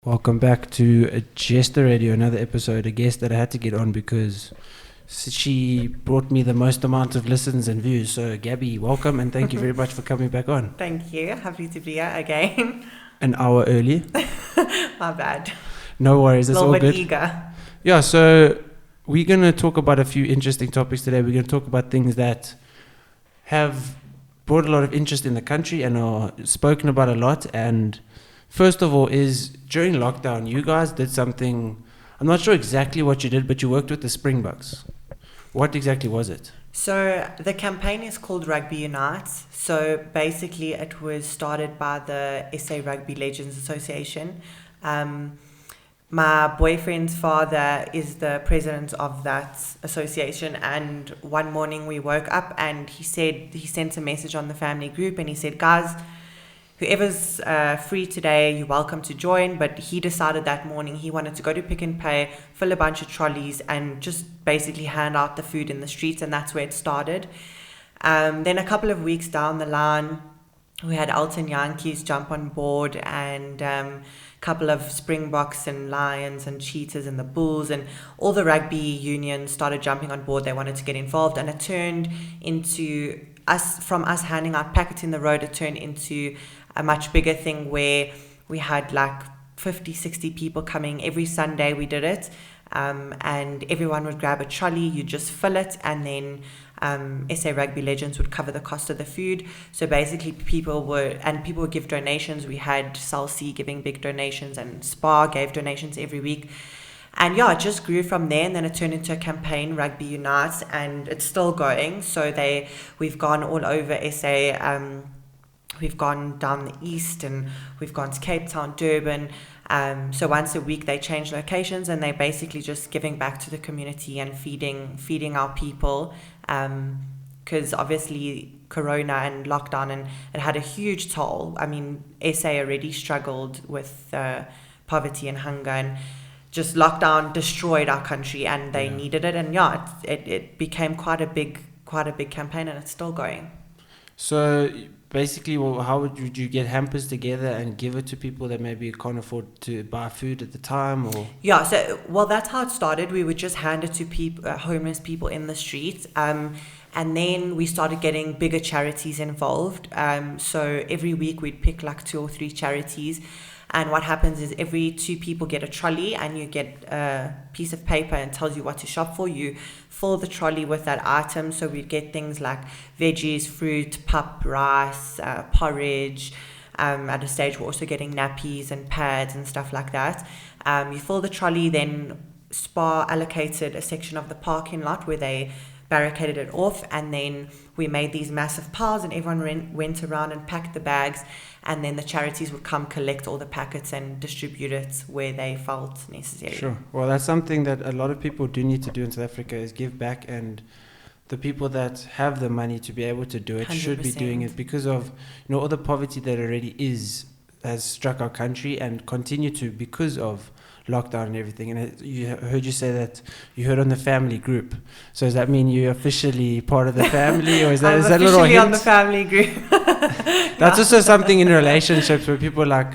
Welcome back to Jesster Radio, another episode, a guest that I had to get on because she brought me the most amount of listens and views. So Gabi, welcome and thank you very much for coming back on. Thank you. Happy to be here again. An hour early. My bad. No worries, it's all good. A little bit eager. Yeah, so we're going to talk about a few interesting topics today. We're going to talk about things that have brought a lot of interest in the country and are spoken about a lot. And first of all is, during lockdown, you guys did something, I'm not sure exactly what you did, but you worked with the Springboks. What exactly was it? So the campaign is called Rugby Unite. So basically it was started by the SA Rugby Legends Association. My boyfriend's father is the president of that association, and one morning we woke up and he sent a message on the family group and he said, guys, whoever's free today, you're welcome to join. But he decided that morning he wanted to go to Pick n Pay, fill a bunch of trolleys and just basically hand out the food in the streets, and that's where it started. Then a couple of weeks down the line, we had Alton Yankees jump on board, and a couple of Springboks and Lions and Cheetahs and the Bulls, and all the rugby unions started jumping on board. They wanted to get involved, and it turned into from us handing out packets in the road, it turned into a much bigger thing where we had like 50, 60 people coming every Sunday. We did it, and everyone would grab a trolley, you just fill it, and then SA Rugby Legends would cover the cost of the food. So basically people would give donations. We had Salsi giving big donations, and Spa gave donations every week. And yeah, it just grew from there, and then it turned into a campaign, Rugby Unite, and it's still going. So we've gone all over SA. We've gone down the east, and we've gone to Cape Town, Durban. So once a week they change locations, and they're basically just giving back to the community and feeding our people. Because obviously Corona and lockdown, and it had a huge toll. I mean, SA already struggled with poverty and hunger, and just lockdown destroyed our country, and they needed it. And yeah, it became quite a big campaign, and it's still going. So basically, how would you get hampers together and give it to people that maybe can't afford to buy food at the time? Or that's how it started. We would just hand it to homeless people in the street, and then we started getting bigger charities involved. So every week we'd pick like 2 or 3 charities. And what happens is every 2 people get a trolley, and you get a piece of paper and tells you what to shop for. You fill the trolley with that item. So we'd get things like veggies, fruit, pup, rice, porridge. At a stage we're also getting nappies and pads and stuff like that. You fill the trolley, then Spa allocated a section of the parking lot where they barricaded it off, and then we made these massive piles, and everyone went around and packed the bags, and then the charities would come collect all the packets and distribute it where they felt necessary. Sure. Well, that's something that a lot of people do need to do in South Africa, is give back, and the people that have the money to be able to do it 100%. Should be doing it, because of all the poverty that already has struck our country and continue to because of lockdown and everything. And I heard you say that you heard on the family group. So does that mean you're officially part of the family, or is that a little hint? On the family group? That's also something in relationships where people are like,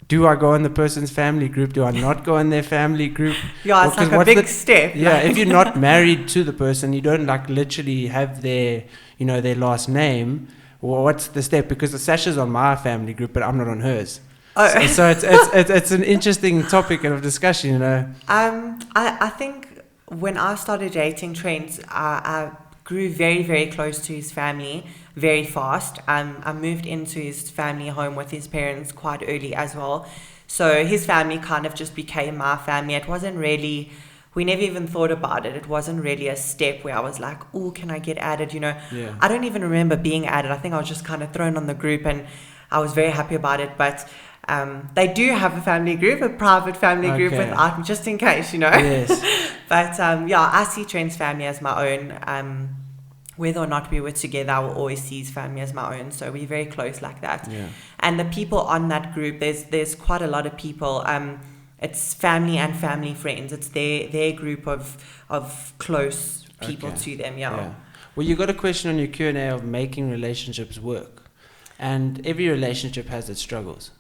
do I go in the person's family group? Do I not go in their family group? Yeah, it's like a big step. Yeah, if you're not married to the person, you don't like literally have their last name. Well, what's the step? Because the Sasha's on my family group, but I'm not on hers. Oh. So it's an interesting topic of discussion, I think when I started dating Trent, I grew very, very close to his family very fast. I moved into his family home with his parents quite early as well. So his family kind of just became my family. It wasn't really, we never even thought about it. It wasn't really a step where I was like, oh, can I get added? I don't even remember being added. I think I was just kind of thrown on the group, and I was very happy about it. But they do have a family group, a private family group without me, just in case, Yes. But I see Trent's family as my own. Whether or not we were together, I will always see his family as my own. So we're very close like that. Yeah. And the people on that group, there's quite a lot of people. It's family and family friends. It's their group of close people to them. Yeah. Well, you got a question on your Q&A of making relationships work, and every relationship has its struggles.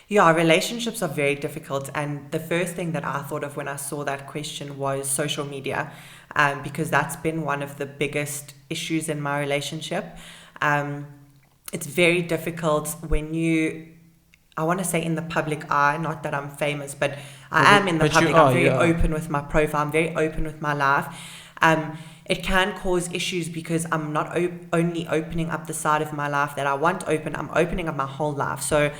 Yeah, relationships are very difficult. And the first thing that I thought of when I saw that question was social media, because that's been one of the biggest issues in my relationship. It's very difficult when I want to say in the public eye, not that I'm famous, but I am in the public. I'm very open with my profile. I'm very open with my life. It can cause issues because I'm not only opening up the side of my life that I want open, I'm opening up my whole life. So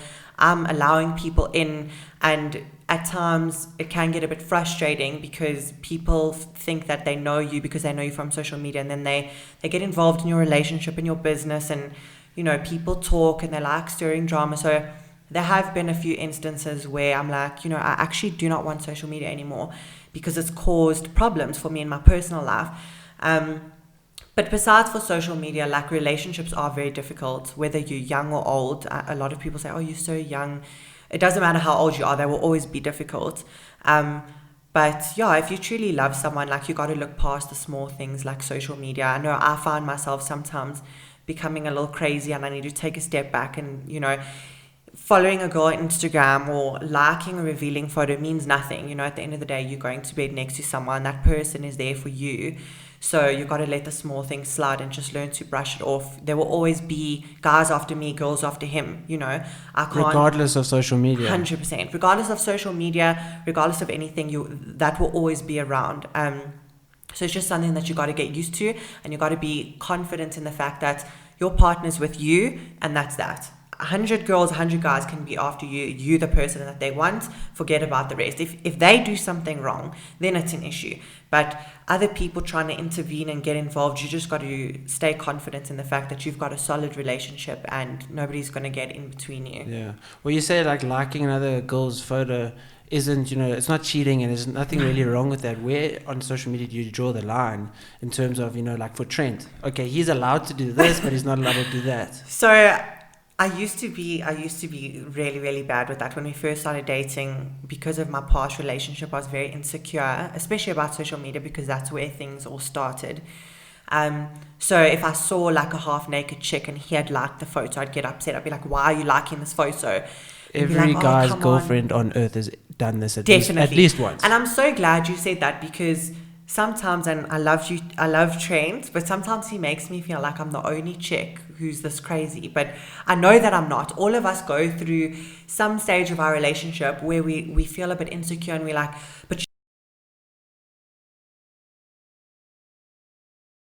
I'm allowing people in, and at times it can get a bit frustrating because people think that they know you because they know you from social media, and then they get involved in your relationship and your business, and people talk and they like stirring drama. So there have been a few instances where I'm like, I actually do not want social media anymore because it's caused problems for me in my personal life. But besides for social media, like, relationships are very difficult, whether you're young or old. A lot of people say, oh, you're so young. It doesn't matter how old you are, they will always be difficult. But yeah, if you truly love someone, like, you got to look past the small things like social media. I know I find myself sometimes becoming a little crazy, and I need to take a step back, and following a girl on Instagram or liking a revealing photo means nothing. At the end of the day, you're going to bed next to someone. That person is there for you. So you got to let the small things slide and just learn to brush it off. There will always be guys after me, girls after him. I can't. Regardless of social media. 100%. Regardless of social media, regardless of anything, that will always be around. So it's just something that you got to get used to, and you got to be confident in the fact that your partner's with you, and that's that. 100 girls, 100 guys can be after you. You the person that they want. Forget about the rest. If they do something wrong, then it's an issue. But other people trying to intervene and get involved, you just got to stay confident in the fact that you've got a solid relationship and nobody's going to get in between you. Yeah. Well, you say like liking another girl's photo isn't, it's not cheating, and there's nothing really wrong with that. Where on social media do you draw the line in terms of, like for Trent? Okay, he's allowed to do this, but he's not allowed to do that. So I used to be really, really bad with that. When we first started dating, because of my past relationship, I was very insecure, especially about social media, because that's where things all started. So if I saw like a half-naked chick and he had liked the photo, I'd get upset. I'd be like, why are you liking this photo? Every guy's girlfriend on earth has done this at least once. And I'm so glad you said that, because sometimes, and I love Trent, but sometimes he makes me feel like I'm the only chick who's this crazy. But I know that I'm not. All of us go through some stage of our relationship where we feel a bit insecure, and we're like, but